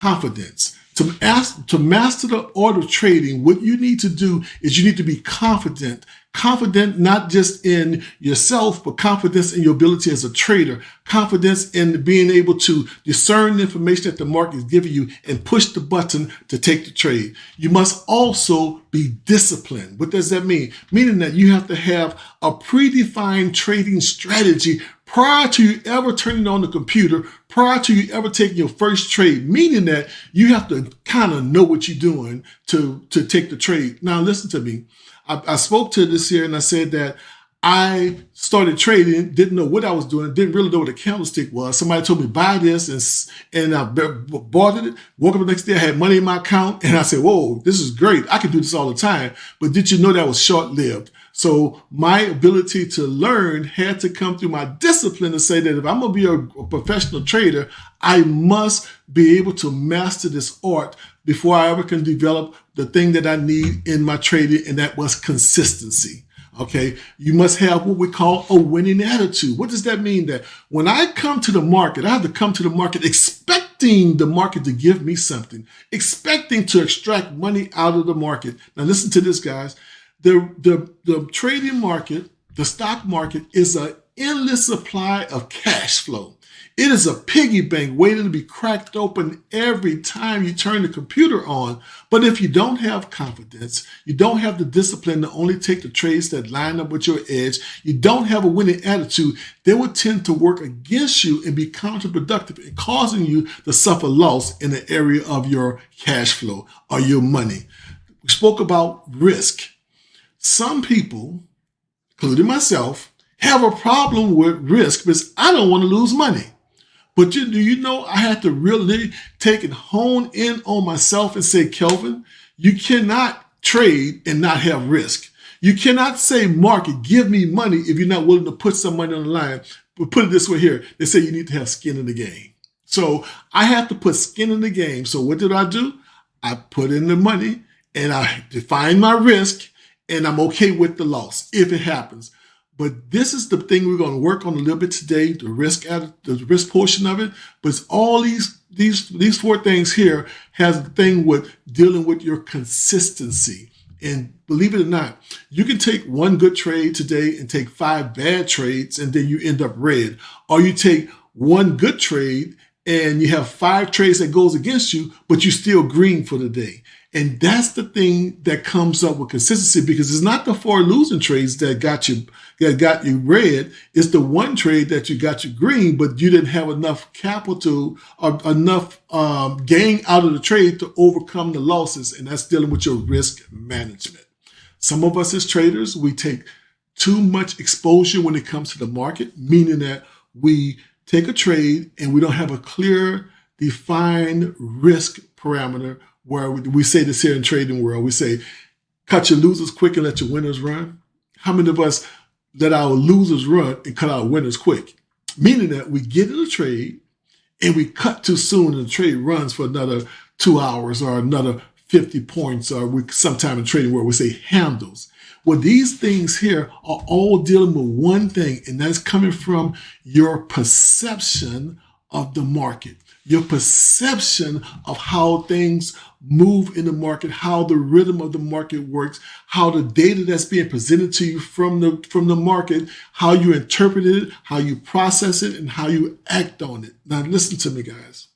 confidence. To master the art of trading, what you need to do is you need to be confident. Confident not just in yourself, but confidence in your ability as a trader. Confidence in being able to discern the information that the market is giving you and push the button to take the trade. You must also be disciplined. What does that mean? Meaning that you have to have a predefined trading strategy prior to you ever turning on the computer, prior to you ever taking your first trade, meaning that you have to kind of know what you're doing to take the trade. Now, listen to me. I spoke to this here and I said that I started trading, didn't know what I was doing, didn't really know what a candlestick was. Somebody told me buy this and I bought it. Woke up the next day, I had money in my account and I said, whoa, this is great. I can do this all the time. But did you know that was short-lived? So my ability to learn had to come through my discipline to say that if I'm going to be a professional trader, I must be able to master this art before I ever can develop the thing that I need in my trading, and that was consistency. Okay, you must have what we call a winning attitude. What does that mean? That when I come to the market, I have to come to the market expecting the market to give me something, expecting to extract money out of the market. Now listen to this, guys. The trading market, the stock market, is an endless supply of cash flow. It is a piggy bank waiting to be cracked open every time you turn the computer on. But if you don't have confidence, you don't have the discipline to only take the trades that line up with your edge, you don't have a winning attitude, they will tend to work against you and be counterproductive and causing you to suffer loss in the area of your cash flow or your money. We spoke about risk. Some people, including myself, have a problem with risk because I don't want to lose money. But do you know I had to really take and hone in on myself and say, Kelvin, you cannot trade and not have risk. You cannot say, market, give me money if you're not willing to put some money on the line. But put it this way here. They say you need to have skin in the game. So I have to put skin in the game. So what did I do? I put in the money and I define my risk and I'm okay with the loss if it happens. But this is the thing we're going to work on a little bit today, the risk portion of it. But it's all these four things here has the thing with dealing with your consistency. And believe it or not, you can take one good trade today and take 5 bad trades and then you end up red. Or you take one good trade and you have 5 trades that goes against you, but you're still green for the day. And that's the thing that comes up with consistency, because it's not the 4 losing trades that got you red. It's the one trade that you got you green, but you didn't have enough capital or enough gain out of the trade to overcome the losses. And that's dealing with your risk management. Some of us as traders, we take too much exposure when it comes to the market, meaning that we take a trade and we don't have a clear, defined risk parameter. Where we say this here in trading world, we say, cut your losers quick and let your winners run. How many of us let our losers run and cut our winners quick? Meaning that we get in a trade and we cut too soon and the trade runs for another 2 hours or another 50 points, or we sometime in trading world we say handles. Well, these things here are all dealing with one thing, and that's coming from your perception of the market. Your perception of how things move in the market, how the rhythm of the market works, how the data that's being presented to you from the market, how you interpret it, how you process it, and how you act on it. Now, listen to me, guys.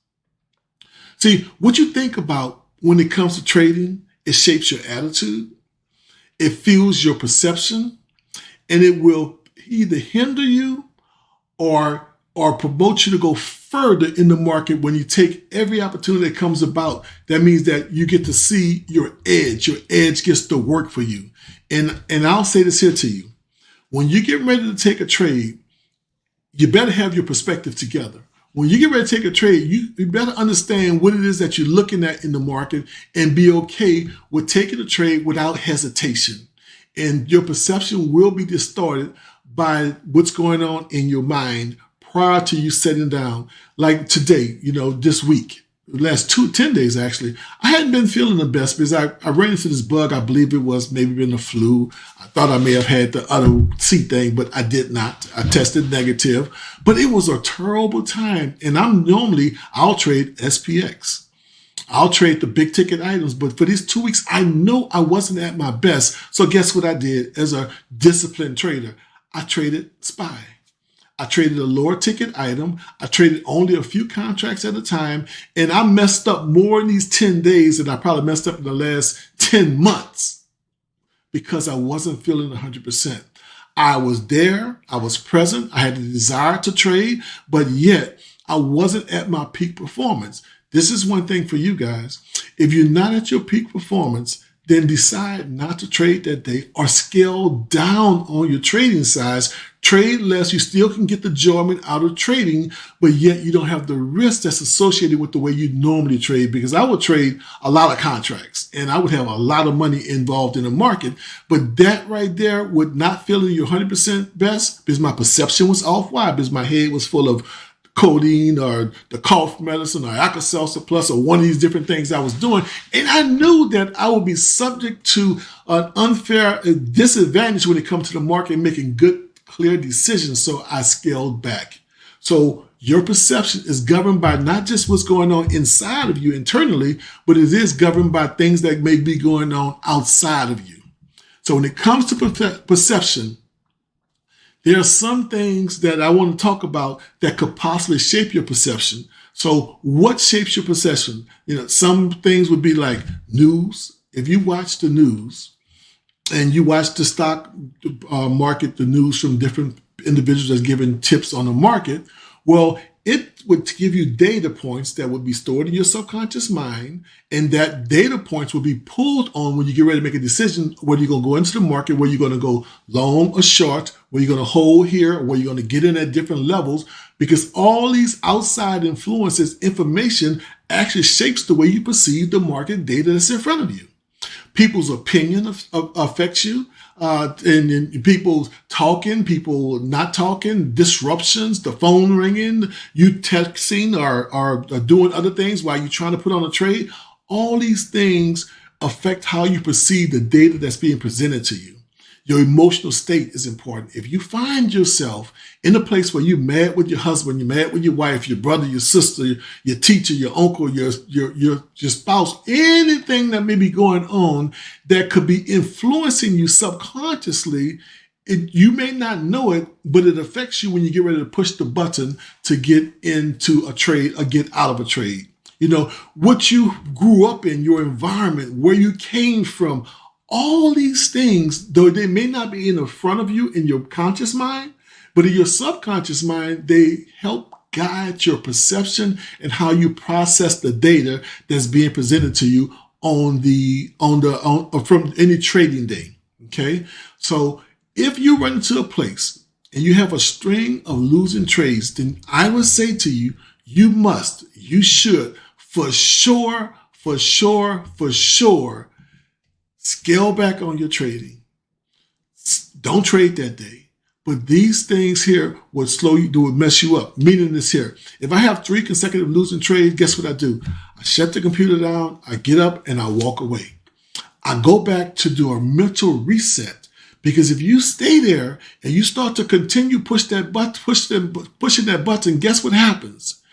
See, what you think about when it comes to trading, it shapes your attitude, it fuels your perception, and it will either hinder you or promote you to go further in the market when you take every opportunity that comes about. That means that you get to see your edge. Your edge gets to work for you. And I'll say this here to you. When you get ready to take a trade, you better have your perspective together. When you get ready to take a trade, you better understand what it is that you're looking at in the market and be okay with taking a trade without hesitation. And your perception will be distorted by what's going on in your mind prior to you setting down. Like today, this week, the last 10 days actually, I hadn't been feeling the best because I ran into this bug. I believe it was maybe been a flu. I thought I may have had the other C thing, but I did not. I tested negative, but it was a terrible time. And I'll trade SPX. I'll trade the big ticket items, but for these 2 weeks, I know I wasn't at my best. So guess what I did as a disciplined trader? I traded SPY. I traded a lower ticket item. I traded only a few contracts at a time. And I messed up more in these 10 days than I probably messed up in the last 10 months because I wasn't feeling 100%. I was there. I was present. I had the desire to trade, but yet I wasn't at my peak performance. This is one thing for you guys. If you're not at your peak performance, then decide not to trade that day or scale down on your trading size. Trade less. You still can get the enjoyment out of trading, but yet you don't have the risk that's associated with the way you normally trade, because I would trade a lot of contracts and I would have a lot of money involved in the market. But that right there would not feel you 100% best because my perception was off. Why? Because my head was full of codeine or the cough medicine or Alka-Seltzer Plus or one of these different things I was doing. And I knew that I would be subject to an unfair disadvantage when it comes to the market making good, clear decisions. So I scaled back. So your perception is governed by not just what's going on inside of you internally, but it is governed by things that may be going on outside of you. So when it comes to perception, there are some things that I want to talk about that could possibly shape your perception. So what shapes your perception? Some things would be like news. If you watch the news and you watch the stock market, the news from different individuals that's giving tips on the market, well, it would give you data points that would be stored in your subconscious mind, and that data points will be pulled on when you get ready to make a decision, whether you're going to go into the market, whether you're going to go long or short, whether you're going to hold here, or whether you're going to get in at different levels, because all these outside influences, information actually shapes the way you perceive the market data that's in front of you. People's opinion affects you. And people talking, people not talking, disruptions, the phone ringing, you texting or doing other things while you're trying to put on a trade. All these things affect how you perceive the data that's being presented to you. Your emotional state is important. If you find yourself in a place where you're mad with your husband, you're mad with your wife, your brother, your sister, your teacher, your uncle, your spouse, anything that may be going on that could be influencing you subconsciously, you may not know it, but it affects you when you get ready to push the button to get into a trade or get out of a trade. What you grew up in, your environment, where you came from, all these things, though they may not be in the front of you in your conscious mind, but in your subconscious mind, they help guide your perception and how you process the data that's being presented to you from any trading day. Okay, so if you run into a place and you have a string of losing trades, then I would say to you, you should, for sure, scale back on your trading. Don't trade that day. But these things here would would mess you up. Meaning this here. If I have 3 consecutive losing trades, guess what I do? I shut the computer down, I get up, and I walk away. I go back to do a mental reset. Because if you stay there and you start to continue pushing that button, guess what happens?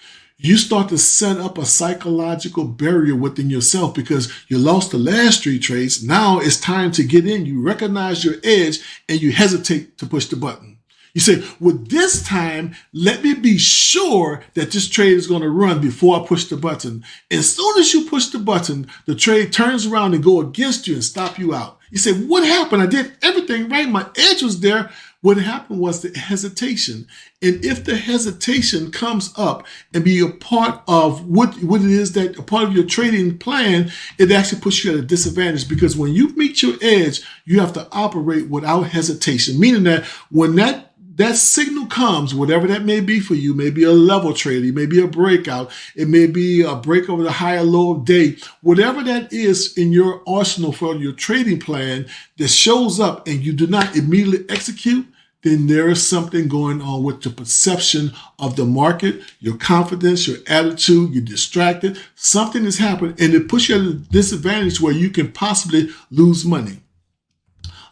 You start to set up a psychological barrier within yourself because you lost the last 3 trades. Now it's time to get in. You recognize your edge and you hesitate to push the button. You say, well, this time, let me be sure that this trade is going to run before I push the button. As soon as you push the button, the trade turns around and go against you and stop you out. You say, what happened? I did everything right. My edge was there. What happened was the hesitation. And if the hesitation comes up and be a part of what it is that a part of your trading plan, it actually puts you at a disadvantage, because when you meet your edge, you have to operate without hesitation, meaning that when that signal comes, whatever that may be for you, maybe a level trade, it may be a breakout, it may be a break over the high or low of day, whatever that is in your arsenal for your trading plan that shows up and you do not immediately execute, then there is something going on with the perception of the market, your confidence, your attitude, you're distracted, something has happened, and it puts you at a disadvantage where you can possibly lose money.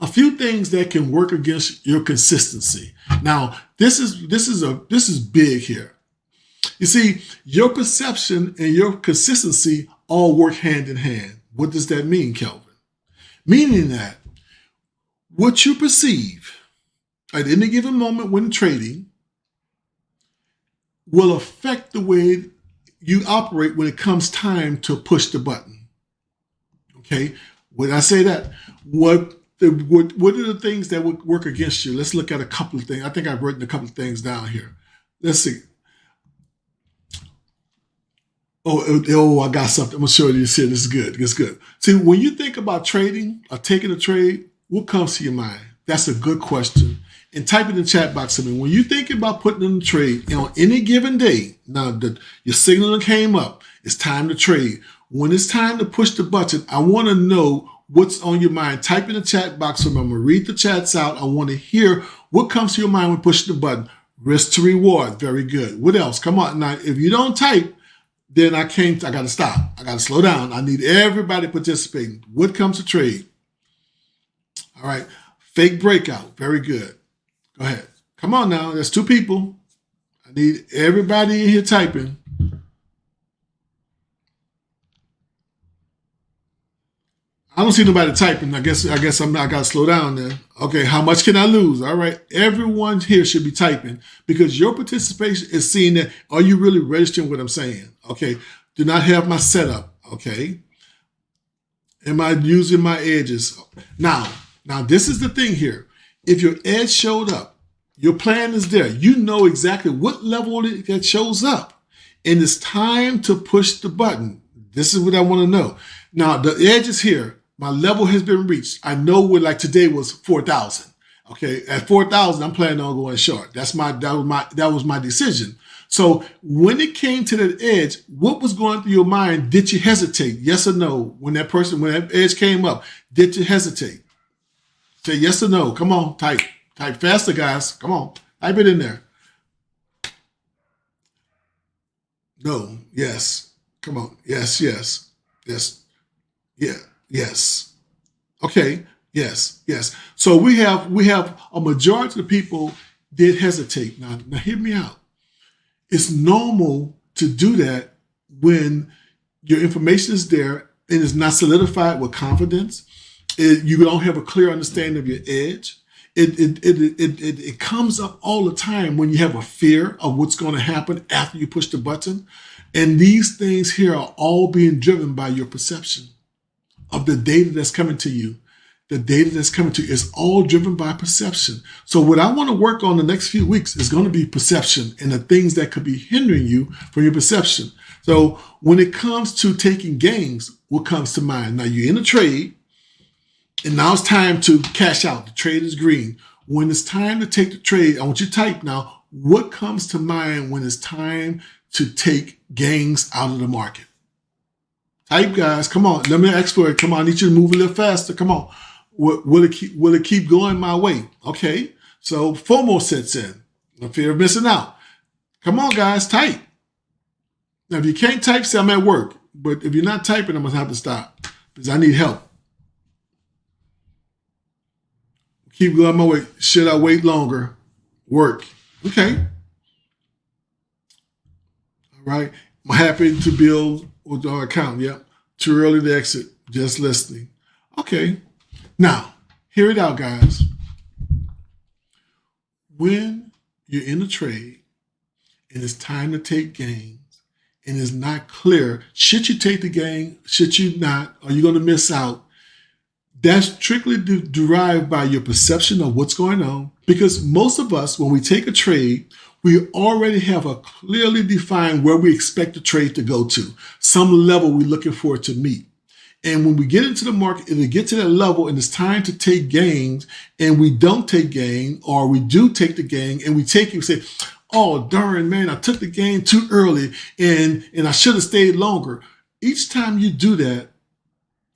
A few things that can work against your consistency. Now, this is big here. You see, your perception and your consistency all work hand in hand. What does that mean, Kelvin? Meaning that what you perceive at any given moment when trading will affect the way you operate when it comes time to push the button. Okay, when I say that, what are the things that would work against you? Let's look at a couple of things. I think I've written a couple of things down here. Let's see. Oh, I got something. I'm going to show you this here. This is good. It's good. See, when you think about trading or taking a trade, what comes to your mind? That's a good question. And type it in the chat box to me. When you think about putting in a trade on any given day, now that your signal came up, it's time to trade. When it's time to push the button, I want to know what's on your mind. Type in the chat box for me. I'm going to read the chats out. I want to hear what comes to your mind when pushing the button. Risk to reward. Very good. What else? Come on. Now, if you don't type, then I got to stop. I got to slow down. I need everybody participating. What comes to trade? All right. Fake breakout. Very good. Go ahead. Come on now. There's 2 people. I need everybody in here typing. I don't see nobody typing. I guess I got to slow down then. Okay, how much can I lose? All right, everyone here should be typing because your participation is seeing that. Are you really registering what I'm saying? Okay, do not have my setup. Okay, am I using my edges? Now this is the thing here. If your edge showed up, your plan is there. You know exactly what level that shows up, and it's time to push the button. This is what I want to know. Now the edge is here. My level has been reached. I know what, like today was 4,000. Okay, at 4,000, I'm planning on going short. That was my decision. So when it came to that edge, what was going through your mind? Did you hesitate? Yes or no? When that edge came up, did you hesitate? Say yes or no. Come on, type faster, guys. Come on, type it in there. No, yes. Come on, yes, yeah. Yes. Okay. Yes. So we have a majority of the people did hesitate. Now hear me out. It's normal to do that when your information is there and is not solidified with confidence. You don't have a clear understanding of your edge. It comes up all the time when you have a fear of what's going to happen after you push the button. And these things here are all being driven by your perception of the data that's coming to you. The data that's coming to you is all driven by perception. So what I want to work on the next few weeks is going to be perception and the things that could be hindering you from your perception. So when it comes to taking gains, what comes to mind? Now you're in a trade and now it's time to cash out. The trade is green. When it's time to take the trade, I want you to type now, what comes to mind when it's time to take gains out of the market? Type, guys. Come on. Let me ask for it. Come on. I need you to move a little faster. Come on. Will it keep going my way? Okay. So FOMO sets in. The fear of missing out. Come on, guys. Type. Now, if you can't type, say I'm at work. But if you're not typing, I'm going to have to stop because I need help. Keep going my way. Should I wait longer? Work. Okay. All right. I'm happy to build with our account. Yep. Too early to exit. Just listening. Okay. Now, hear it out, guys. When you're in a trade and it's time to take gains and it's not clear, should you take the gain? Should you not? Are you going to miss out? That's strictly derived by your perception of what's going on. Because most of us, when we take a trade, we already have a clearly defined where we expect the trade to go to, some level we're looking for it to meet. And when we get into the market, if we get to that level and it's time to take gains and we don't take gain, or we do take the gain and we take it, we say, oh, darn, man, I took the gain too early and I should have stayed longer. Each time you do that,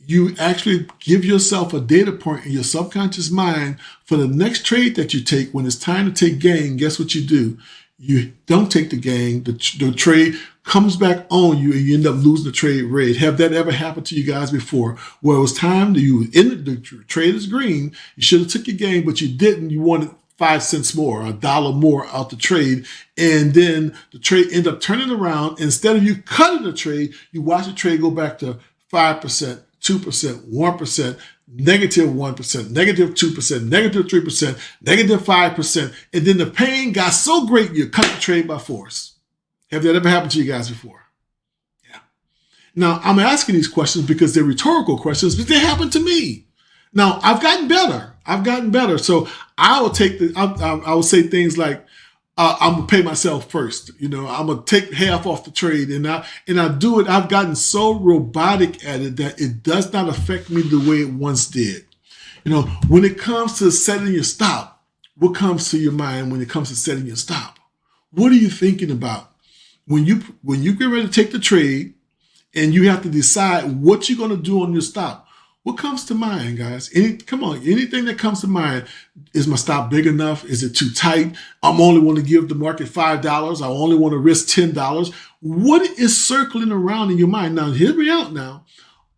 you actually give yourself a data point in your subconscious mind for the next trade that you take. When it's time to take gain, guess what you do? You don't take the gain. The trade comes back on you and you end up losing the trade rate. Have that ever happened to you guys before? Where it was time to you, in the trade is green, you should have took your gain, but you didn't. You wanted 5 cents more, $1 more out the trade. And then the trade end up turning around. Instead of you cutting the trade, you watch the trade go back to 5%, 2%, 1%, -1%, -2%, -3%, -5%. And then the pain got so great, you cut the trade by force. Have that ever happened to you guys before? Yeah. Now, I'm asking these questions because they're rhetorical questions, but they happen to me. Now, I've gotten better. So I will say things like, I'm gonna pay myself first. I'm gonna take half off the trade, and I do it. I've gotten so robotic at it that it does not affect me the way it once did. When it comes to setting your stop, what comes to your mind when it comes to setting your stop? What are you thinking about when you get ready to take the trade, and you have to decide what you're gonna do on your stop? What comes to mind, guys? Anything that comes to mind. Is my stop big enough? Is it too tight? I'm only want to give the market $5. I only want to risk $10. What is circling around in your mind? Now, hear me out now.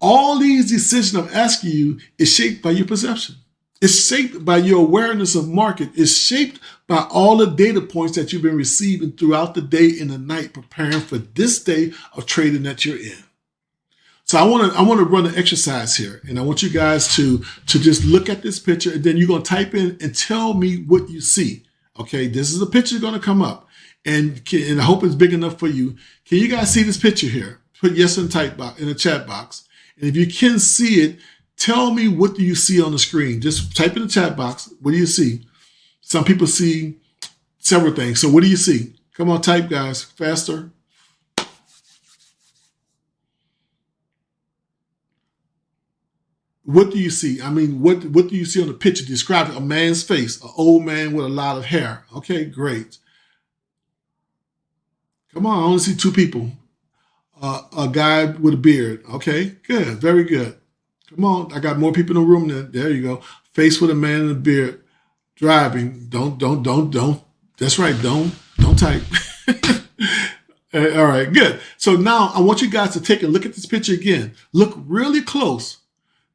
All these decisions I'm asking you is shaped by your perception. It's shaped by your awareness of market. It's shaped by all the data points that you've been receiving throughout the day and the night preparing for this day of trading that you're in. So I want to run an exercise here, and I want you guys to just look at this picture, and then you're going to type in and tell me what you see. Okay, this is a picture going to come up, and I hope it's big enough for you. Can you guys see this picture here? Put yes in the chat box, and if you can see it, tell me what do you see on the screen. Just type in the chat box. What do you see? Some people see several things. So what do you see? Come on, type, guys, faster. What do you see? I mean, what do you see on the picture? Describe it. A man's face, an old man with a lot of hair. Okay, great. Come on, I only see two people. A guy with a beard. Okay, good, very good. Come on, I got more people in the room than there you go. Face with a man in a beard, driving. Don't. That's right. Don't type. All right, good. So now I want you guys to take a look at this picture again. Look really close.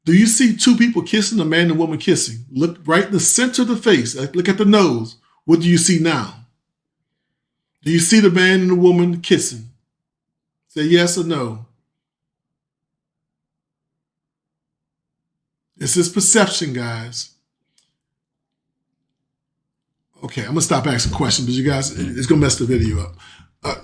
Do you see two people kissing, a man and a woman kissing? Look right in the center of the face. Look at the nose. What do you see now? Do you see the man and the woman kissing? Say yes or no. This is perception, guys. Okay, I'm going to stop asking questions because you guys, it's going to mess the video up.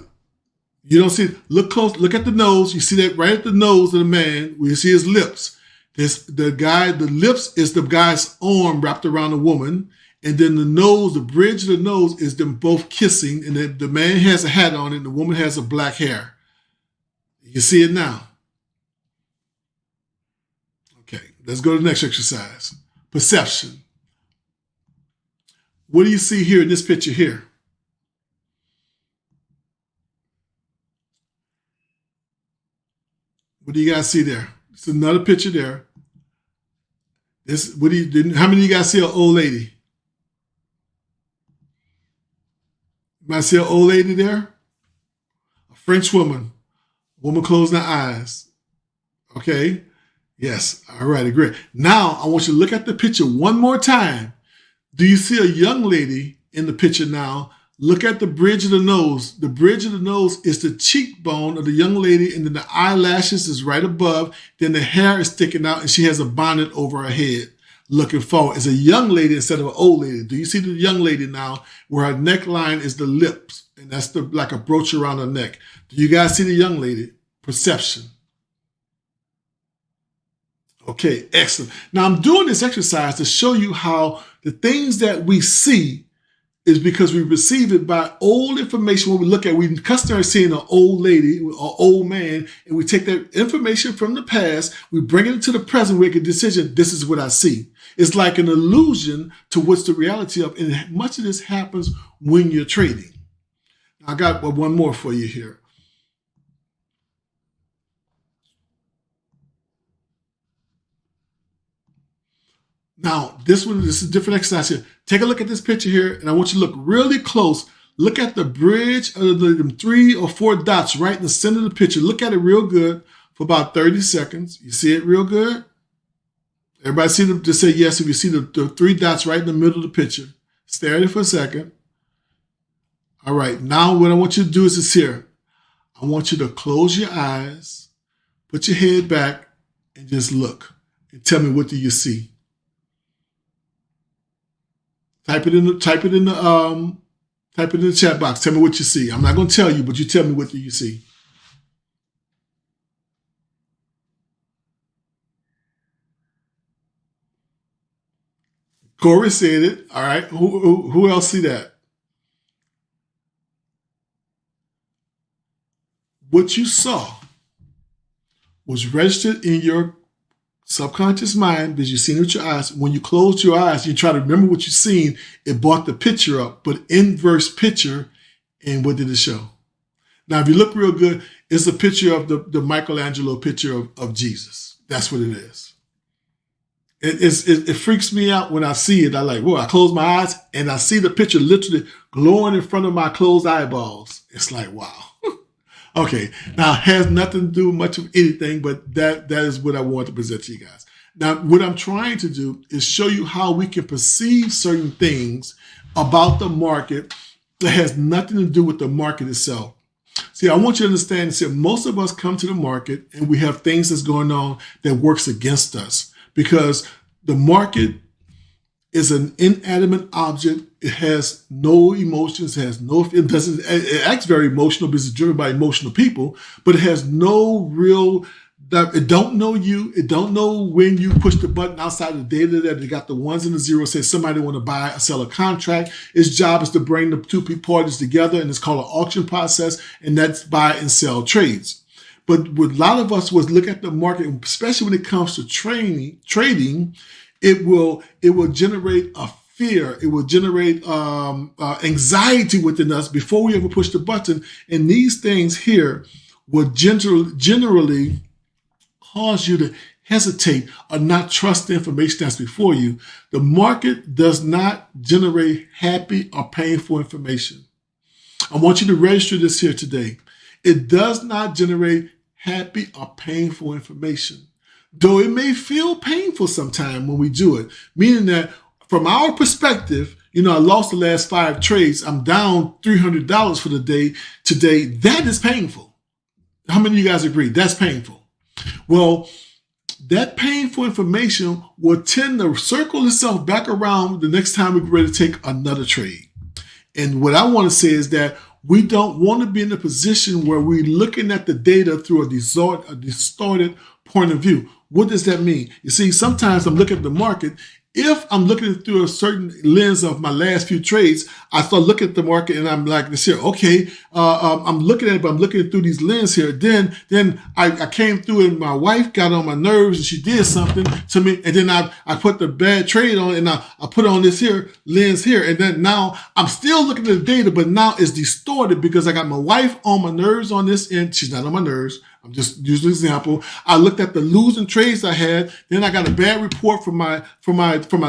You don't see, look close, look at the nose. You see that right at the nose of the man where you see his lips. The lips is the guy's arm wrapped around the woman. And then the nose, the bridge of the nose is them both kissing. And the man has a hat on and the woman has a black hair. You can see it now. Okay, let's go to the next exercise. Perception. What do you see here in this picture here? What do you guys see there? It's another picture there. How many of you guys see an old lady? You might see an old lady there? A French woman. Woman closing her eyes. Okay? Yes. All right, great. Now, I want you to look at the picture one more time. Do you see a young lady in the picture now? Look at the bridge of the nose. The bridge of the nose is the cheekbone of the young lady, and then the eyelashes is right above. Then the hair is sticking out, and she has a bonnet over her head. Looking forward. It's a young lady instead of an old lady. Do you see the young lady now where her neckline is the lips, and that's like a brooch around her neck? Do you guys see the young lady? Perception. Okay, excellent. Now I'm doing this exercise to show you how the things that we see is because we receive it by old information. When we look at, we customary seeing an old lady or old man, and we take that information from the past, we bring it into the present, we make a decision. This is what I see. It's like an illusion to what's the reality of, and much of this happens when you're trading. I got one more for you here. Now, this is a different exercise here. Take a look at this picture here, and I want you to look really close. Look at the bridge of the 3 or 4 dots right in the center of the picture. Look at it real good for about 30 seconds. You see it real good? Everybody see them? Just say yes if you see the 3 dots right in the middle of the picture. Stay at it for a second. All right, now what I want you to do is this here. I want you to close your eyes, put your head back, and just look. And tell me, what do you see? Type it in the chat box. Tell me what you see. I'm not going to tell you, but you tell me, what do you see? Corey said it. All right. Who else see that? What you saw was registered in your subconscious mind because you seen it with your eyes. When you closed your eyes, you try to remember what you seen. It brought the picture up, but inverse picture. And what did it show? Now, if you look real good, it's a picture of the Michelangelo picture of Jesus. That's what it is. It freaks me out when I see it. I like, whoa, I close my eyes and I see the picture literally glowing in front of my closed eyeballs. It's like, wow. Okay, now it has nothing to do much of anything, but that is what I want to present to you guys. Now, what I'm trying to do is show you how we can perceive certain things about the market that has nothing to do with the market itself. See, I want you to understand that most of us come to the market and we have things that's going on that works against us because the market is an inanimate object. It has no emotions, it acts very emotional because it's driven by emotional people, but it has no real, it don't know you. It don't know when you push the button outside of the data that they got the ones and the zeros, say somebody want to buy or sell a contract. Its job is to bring the two parties together, and it's called an auction process, and that's buy and sell trades. But what a lot of us was look at the market, especially when it comes to trading, it will generate a fear. It will generate anxiety within us before we ever push the button. And these things here will generally cause you to hesitate or not trust the information that's before you. The market does not generate happy or painful information. I want you to register this here today. It does not generate happy or painful information, though it may feel painful sometime when we do it, meaning that from our perspective, I lost the last 5 trades. I'm down $300 for the day today. That is painful. How many of you guys agree? That's painful. Well, that painful information will tend to circle itself back around the next time we're ready to take another trade. And what I want to say is that we don't want to be in a position where we're looking at the data through a distorted point of view. What does that mean? You see, sometimes I'm looking at the market. If I'm looking through a certain lens of my last few trades, I start looking at the market and I'm like this here, okay, I'm looking at it, but I'm looking through these lenses here. Then I came through and my wife got on my nerves and she did something to me. And then I put the bad trade on and I put on this here lens here. And then now I'm still looking at the data, but now it's distorted because I got my wife on my nerves on this end. She's not on my nerves. I'm just using an example. I looked at the losing trades I had. Then I got a bad report from my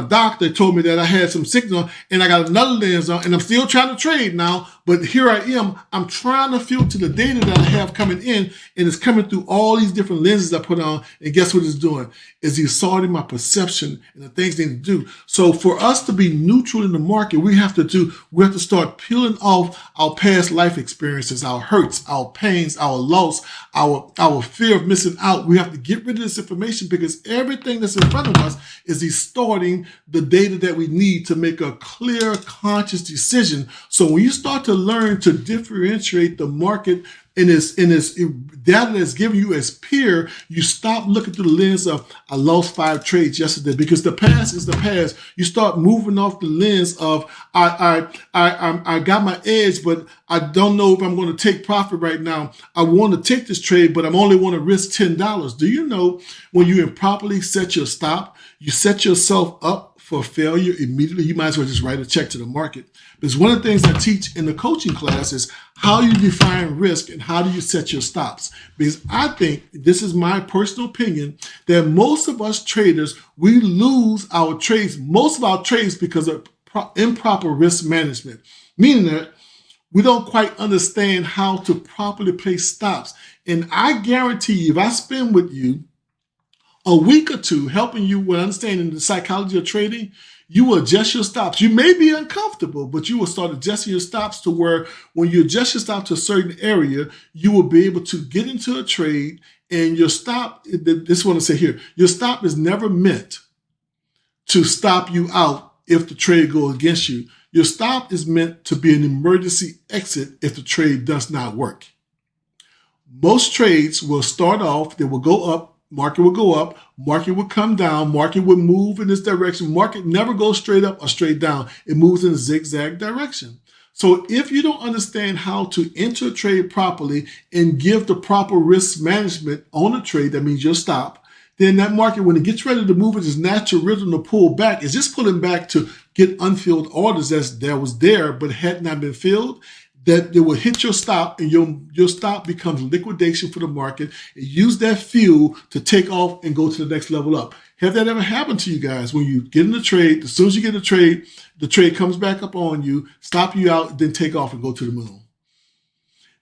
doctor. Told me that I had some signal, and I got another lens on, and I'm still trying to trade now. But here I am. I'm trying to filter the data that I have coming in, and it's coming through all these different lenses I put on. And guess what it's doing? It's distorting my perception and the things they need to do. So for us to be neutral in the market, we have to start peeling off our past life experiences, our hurts, our pains, our loss, our fear of missing out. We have to get rid of this information because everything that's in front of us is distorting the data that we need to make a clear, conscious decision. So when you start to learn to differentiate the market in its data that's given you as peer, you stop looking through the lens of I lost 5 trades yesterday, because the past is the past. You start moving off the lens of I got my edge, but I don't know if I'm going to take profit right now. I want to take this trade, but I only want to risk $10. Do you know when you improperly set your stop, you set yourself up for failure immediately? You might as well just write a check to the market. Because one of the things I teach in the coaching class is how you define risk and how do you set your stops. Because I think, this is my personal opinion, that most of us traders, we lose our trades, most of our trades, because of improper risk management. Meaning that we don't quite understand how to properly place stops. And I guarantee you, if I spend with you a week or two helping you with understanding the psychology of trading, you will adjust your stops. You may be uncomfortable, but you will start adjusting your stops to where when you adjust your stop to a certain area, you will be able to get into a trade. And your stop, this is what I say here, your stop is never meant to stop you out if the trade goes against you. Your stop is meant to be an emergency exit if the trade does not work. Most trades will start off, they will go up, market will go up, market will come down, market will move in this direction. Market never goes straight up or straight down. It moves in a zigzag direction. So if you don't understand how to enter a trade properly and give the proper risk management on a trade, that means your stop, then that market, when it gets ready to move, its natural rhythm to pull back, is just pulling back to get unfilled orders that was there but had not been filled, that it will hit your stop, and your stop becomes liquidation for the market. And use that fuel to take off and go to the next level up. Have that ever happened to you guys? When you get in the trade, as soon as you get the trade comes back up on you, stop you out, then take off and go to the moon.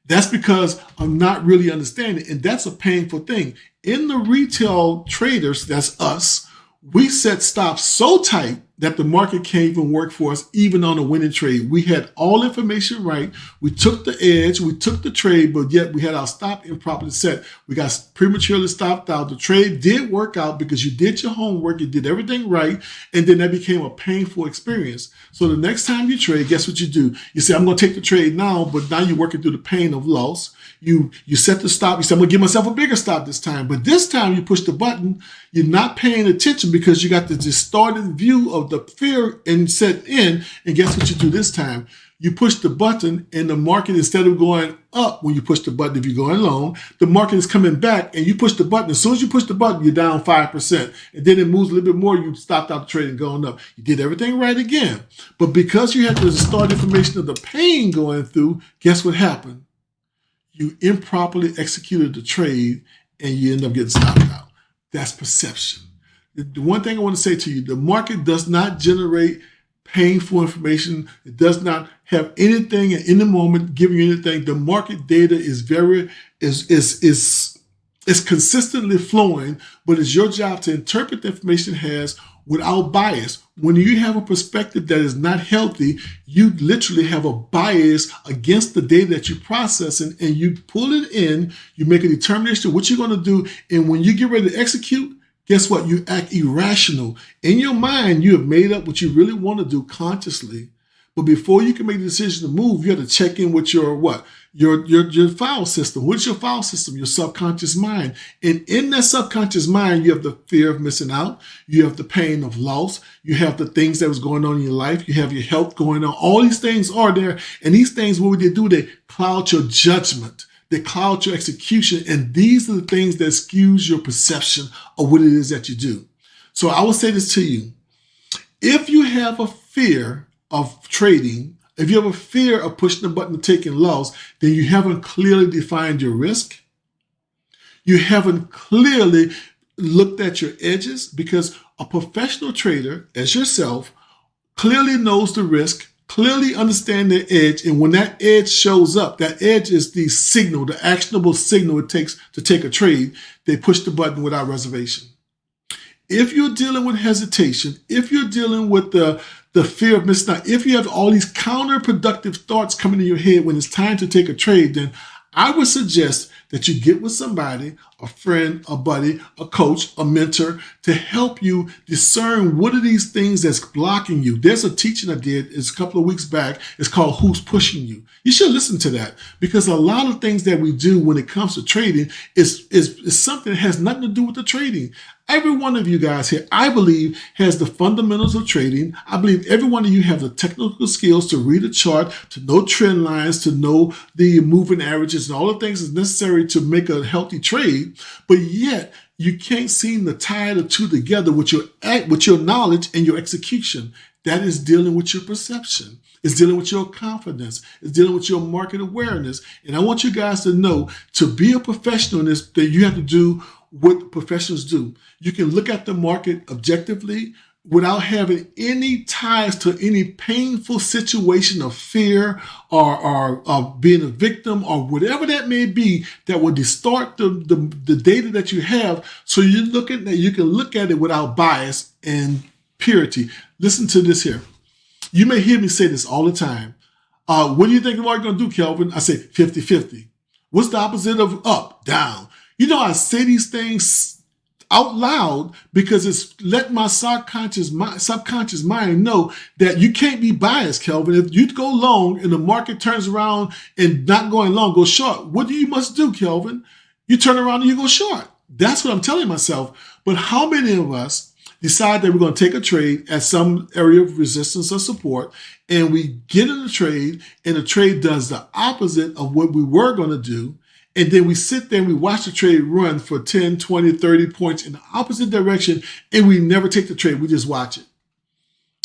That's because I'm not really understanding, and that's a painful thing. In the retail traders, that's us, we set stops so tight that the market can't even work for us, even on a winning trade. We had all information right. We took the edge, we took the trade, but yet we had our stop improperly set. We got prematurely stopped out. The trade did work out because you did your homework, you did everything right, and then that became a painful experience. So the next time you trade, guess what you do? You say, I'm going to take the trade now, but now you're working through the pain of loss. You set the stop. You say, I'm going to give myself a bigger stop this time. But this time you push the button. You're not paying attention because you got the distorted view of the fear and set in. And guess what you do this time? You push the button, and the market, instead of going up when you push the button, if you're going long, the market is coming back, and you push the button. As soon as you push the button, you're down 5%. And then it moves a little bit more. You stopped out the trade and going up. You did everything right again. But because you had the distorted information of the pain going through, guess what happened? You improperly executed the trade, and you end up getting stopped out. That's perception. The one thing I want to say to you, the market does not generate painful information. It does not have anything in the moment giving you anything. The market data is consistently flowing, but it's your job to interpret the information it has without bias. When you have a perspective that is not healthy, you literally have a bias against the data that you're processing, and you pull it in, you make a determination of what you're going to do, and when you get ready to execute, guess what? You act irrational. In your mind, you have made up what you really want to do consciously. But before you can make the decision to move, you have to check in with your what? Your file system. What's your file system? Your subconscious mind. And in that subconscious mind, you have the fear of missing out. You have the pain of loss. You have the things that was going on in your life. You have your health going on. All these things are there. And these things, what they do, they cloud your judgment. They cloud your execution. And these are the things that skews your perception of what it is that you do. So I will say this to you. If you have a fear of trading, if you have a fear of pushing the button and taking loss, then you haven't clearly defined your risk. You haven't clearly looked at your edges, because a professional trader, as yourself, clearly knows the risk, clearly understand their edge. And when that edge shows up, that edge is the signal, the actionable signal it takes to take a trade. They push the button without reservation. If you're dealing with hesitation, if you're dealing with the fear of missing out, if you have all these counterproductive thoughts coming in your head when it's time to take a trade, then I would suggest that you get with somebody, a friend, a buddy, a coach, a mentor, to help you discern what are these things that's blocking you. There's a teaching I did a couple of weeks back. It's called Who's Pushing You. You should listen to that, because a lot of things that we do when it comes to trading is something that has nothing to do with the trading. Every one of you guys here, I believe, has the fundamentals of trading. I believe every one of you have the technical skills to read a chart, to know trend lines, to know the moving averages, and all the things that's necessary to make a healthy trade. But yet, you can't seem to tie the two together with your knowledge and your execution. That is dealing with your perception. It's dealing with your confidence. It's dealing with your market awareness. And I want you guys to know, to be a professional in this, that you have to do what professionals do. You can look at the market objectively without having any ties to any painful situation of fear or being a victim or whatever that may be that will distort the data that you have. So you can look at it without bias and purity. Listen to this here. You may hear me say this all the time. What do you think the market going to do, Kelvin? I say 50-50. What's the opposite of up, down? You know, I say these things out loud because it's let my subconscious mind know that you can't be biased, Kelvin. If you go long and the market turns around and not going long, go short, what do you must do, Kelvin? You turn around and you go short. That's what I'm telling myself. But how many of us decide that we're going to take a trade at some area of resistance or support, and we get in the trade, and the trade does the opposite of what we were going to do, and then we sit there and we watch the trade run for 10, 20, 30 points in the opposite direction, and we never take the trade. We just watch it.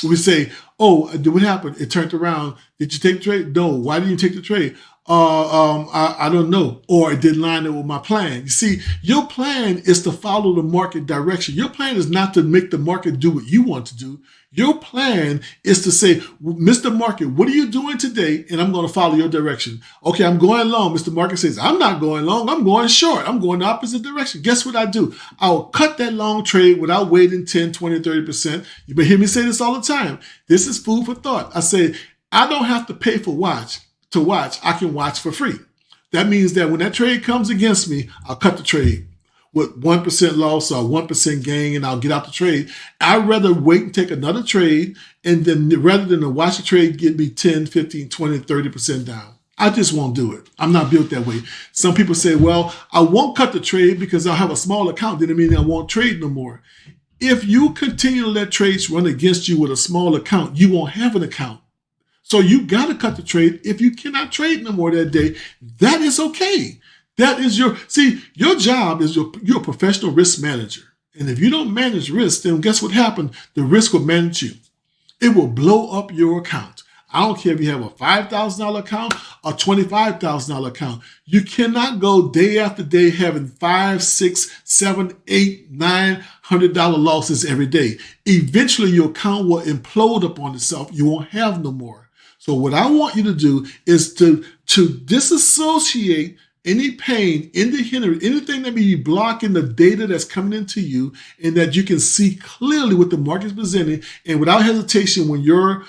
We say, oh, what happened? It turned around. Did you take the trade? No. Why didn't you take the trade? I don't know. Or it didn't line up with my plan. You see, your plan is to follow the market direction. Your plan is not to make the market do what you want to do. Your plan is to say, Mr. Market, what are you doing today? And I'm going to follow your direction. Okay, I'm going long. Mr. Market says, I'm not going long. I'm going short. I'm going the opposite direction. Guess what I do? I'll cut that long trade without waiting 10, 20, 30%. You may hear me say this all the time. This is food for thought. I say, I don't have to pay to watch. I can watch for free. That means that when that trade comes against me, I'll cut the trade with 1% loss or 1% gain, and I'll get out the trade. I'd rather wait and take another trade, and then rather than to watch the trade get me 10, 15, 20, 30% down. I just won't do it. I'm not built that way. Some people say, well, I won't cut the trade because I'll have a small account. Doesn't mean I won't trade no more. If you continue to let trades run against you with a small account, you won't have an account. So you got to cut the trade. If you cannot trade no more that day, that is okay. That is your job is you're a professional risk manager. And if you don't manage risk, then guess what happened? The risk will manage you. It will blow up your account. I don't care if you have a $5,000 account or $25,000 account. You cannot go day after day having $5, $6, $7, $8, $900 losses every day. Eventually, your account will implode upon itself. You won't have no more. So what I want you to do is to disassociate any pain, any hindrance, anything that may be blocking the data that's coming into you, and that you can see clearly what the market's presenting, and without hesitation, when your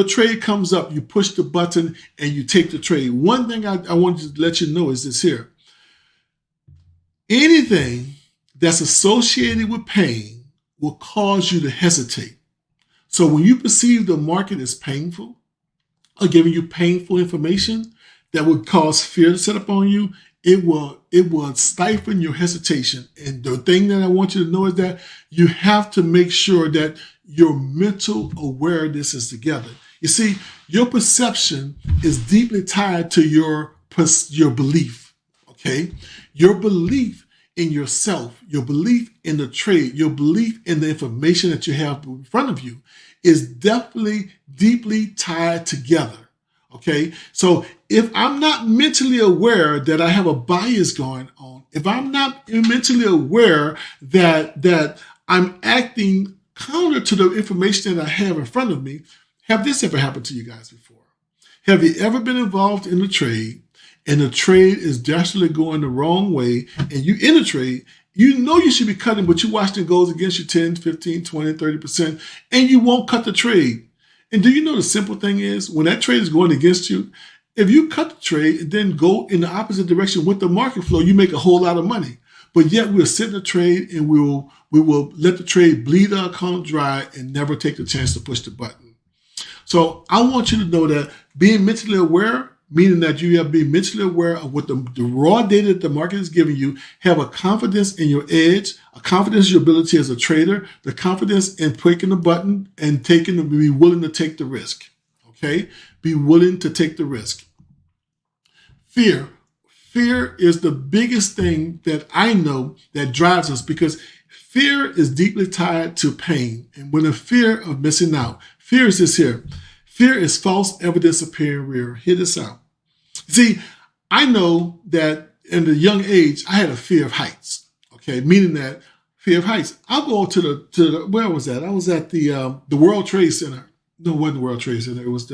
trade comes up, you push the button and you take the trade. One thing I want to let you know is this here. Anything that's associated with pain will cause you to hesitate. So when you perceive the market as painful or giving you painful information that would cause fear to set up on you, it will stifle your hesitation. And the thing that I want you to know is that you have to make sure that your mental awareness is together. You see, your perception is deeply tied to your belief, okay? Your belief in yourself, your belief in the trade, your belief in the information that you have in front of you is definitely deeply tied together, okay? So if I'm not mentally aware that I have a bias going on, if I'm not mentally aware that I'm acting counter to the information that I have in front of me, have this ever happened to you guys before? Have you ever been involved in a trade and the trade is desperately going the wrong way, and you in a trade, you know you should be cutting, but you watch it goes against you 10, 15, 20, 30%, and you won't cut the trade. And do you know the simple thing is, when that trade is going against you, if you cut the trade and then go in the opposite direction with the market flow, you make a whole lot of money. But yet we'll sit in the trade and we will let the trade bleed our account dry and never take the chance to push the button. So I want you to know that being mentally aware, meaning that you have to be mentally aware of what the raw data that the market is giving you, have a confidence in your edge, a confidence in your ability as a trader, the confidence in clicking the button and be willing to take the risk. Okay? Be willing to take the risk. Fear. Fear is the biggest thing that I know that drives us, because fear is deeply tied to pain. And when the fear of missing out, fear is this here. Fear is false evidence appearing real. Hear this out. See, I know that in the young age, I had a fear of heights. Okay, meaning that fear of heights. I'll go to the where was that? I was at the World Trade Center. No, it wasn't the World Trade Center. It was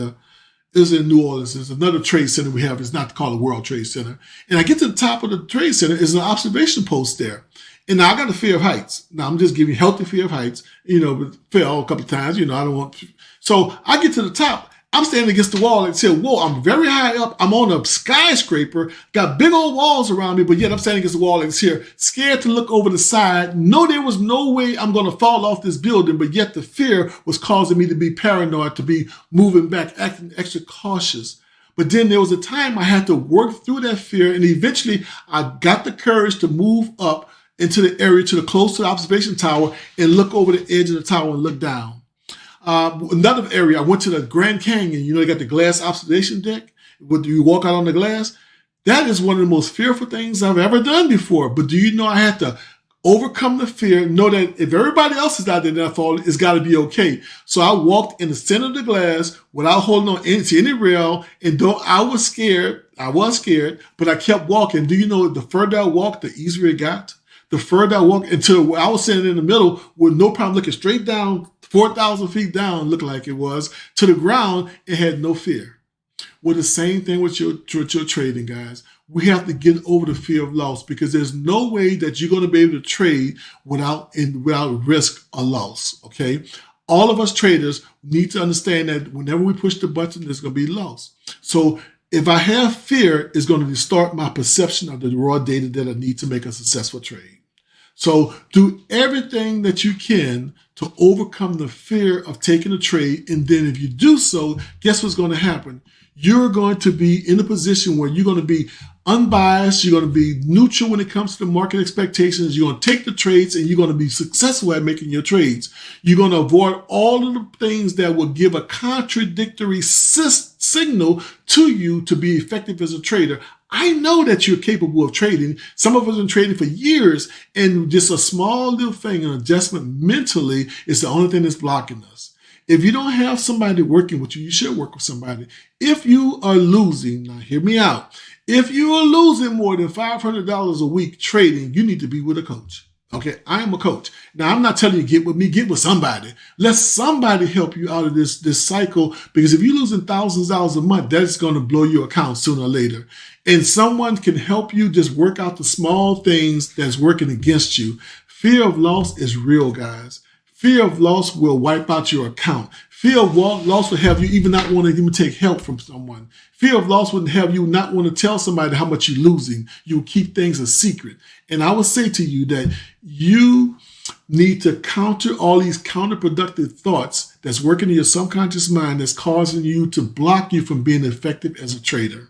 in New Orleans. There's another trade center we have. It's not called the World Trade Center. And I get to the top of the trade center. There's an observation post there. And now I got a fear of heights. Now I'm just giving you healthy fear of heights, but fell a couple of times, I don't want to. So I get to the top. I'm standing against the wall and say, whoa, I'm very high up. I'm on a skyscraper, got big old walls around me, but yet I'm standing against the wall and it's here, scared to look over the side. No, there was no way I'm going to fall off this building, but yet the fear was causing me to be paranoid, to be moving back, acting extra cautious. But then there was a time I had to work through that fear, and eventually I got the courage to move up into the area, close to the observation tower, and look over the edge of the tower and look down. Another area, I went to the Grand Canyon. They got the glass observation deck. When you walk out on the glass, that is one of the most fearful things I've ever done before. But do you know I had to overcome the fear, know that if everybody else is out there that fall, it's got to be okay. So I walked in the center of the glass without holding on to any rail, and I was scared, but I kept walking. Do you know the further I walked, the easier it got? The further I walked until I was sitting in the middle with no problem looking straight down, 4,000 feet down, looked like it was, to the ground, and had no fear. Well, the same thing with your trading, guys. We have to get over the fear of loss, because there's no way that you're going to be able to trade without risk or loss, okay? All of us traders need to understand that whenever we push the button, there's going to be loss. So if I have fear, it's going to distort my perception of the raw data that I need to make a successful trade. So do everything that you can to overcome the fear of taking a trade. And then if you do so, guess what's going to happen? You're going to be in a position where you're going to be unbiased. You're going to be neutral when it comes to the market expectations. You're going to take the trades and you're going to be successful at making your trades. You're going to avoid all of the things that will give a contradictory signal to you to be effective as a trader. I know that you're capable of trading. Some of us have been trading for years, and just a small little thing, an adjustment mentally, is the only thing that's blocking us. If you don't have somebody working with you, you should work with somebody. If you are losing, now hear me out. If you are losing more than $500 a week trading, you need to be with a coach. Okay, I am a coach. Now, I'm not telling you get with me, get with somebody. Let somebody help you out of this cycle, because if you're losing thousands of dollars a month, that's going to blow your account sooner or later. And someone can help you just work out the small things that's working against you. Fear of loss is real, guys. Fear of loss will wipe out your account. Fear of loss will have you even not want to even take help from someone. Fear of loss would have you not want to tell somebody how much you're losing. You keep things a secret. And I would say to you that you need to counter all these counterproductive thoughts that's working in your subconscious mind that's causing you to block you from being effective as a trader.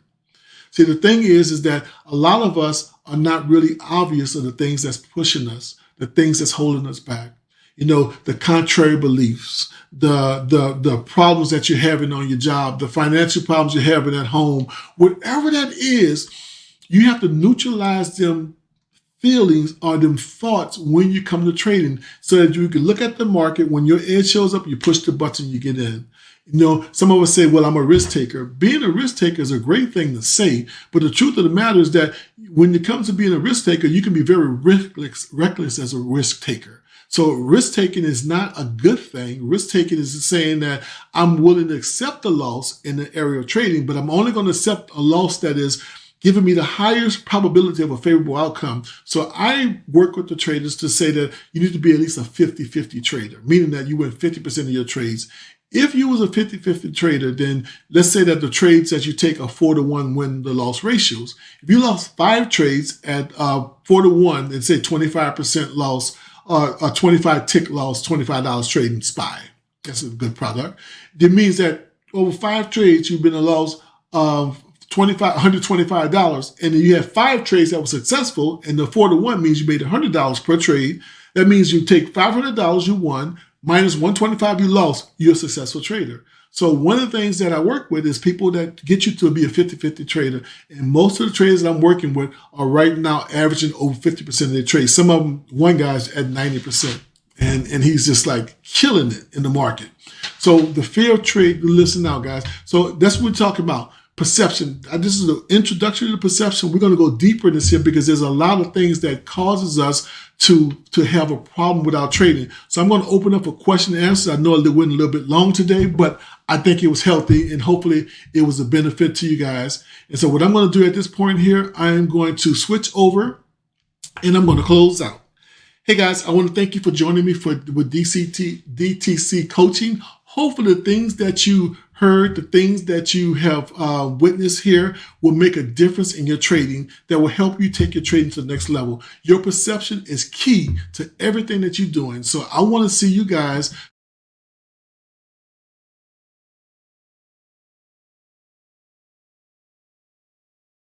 See, the thing is that a lot of us are not really obvious of the things that's pushing us, the things that's holding us back. The contrary beliefs, the problems that you're having on your job, the financial problems you're having at home, whatever that is, you have to neutralize them feelings or them thoughts when you come to trading, so that you can look at the market. When your edge shows up, you push the button, you get in. Some of us say, well, I'm a risk taker. Being a risk taker is a great thing to say, but the truth of the matter is that when it comes to being a risk taker, you can be very reckless as a risk taker. So risk taking is not a good thing. Risk taking is saying that I'm willing to accept the loss in the area of trading, but I'm only going to accept a loss that is giving me the highest probability of a favorable outcome. So I work with the traders to say that you need to be at least a 50-50 trader, meaning that you win 50% of your trades. If you was a 50-50 trader, then let's say that the trades that you take are 4-to-1 win the loss ratios. If you lost 5 trades at 4-to-1 and say 25% loss, a 25 tick loss, $25 trading SPY. That's a good product. It means that over 5 trades, you've been a loss of $125, and then you have 5 trades that were successful, and the 4-to-1 means you made $100 per trade. That means you take $500 you won, minus $125 you lost, you're a successful trader. So one of the things that I work with is people that get you to be a 50-50 trader. And most of the traders that I'm working with are right now averaging over 50% of their trades. Some of them, one guy's at 90%. And he's just like killing it in the market. So the fear of trade, listen now, guys. So that's what we're talking about. Perception. This is an introduction to perception. We're going to go deeper in this here because there's a lot of things that causes us to have a problem with our trading. So I'm going to open up a question and answer. I know it went a little bit long today, but I think it was healthy and hopefully it was a benefit to you guys. And so what I'm going to do at this point here, I am going to switch over and I'm going to close out. Hey guys, I want to thank you for joining me with DTC coaching. Hopefully the things that you heard, the things that you have witnessed here will make a difference in your trading that will help you take your trading to the next level. Your perception is key to everything that you're doing. So I want to see you guys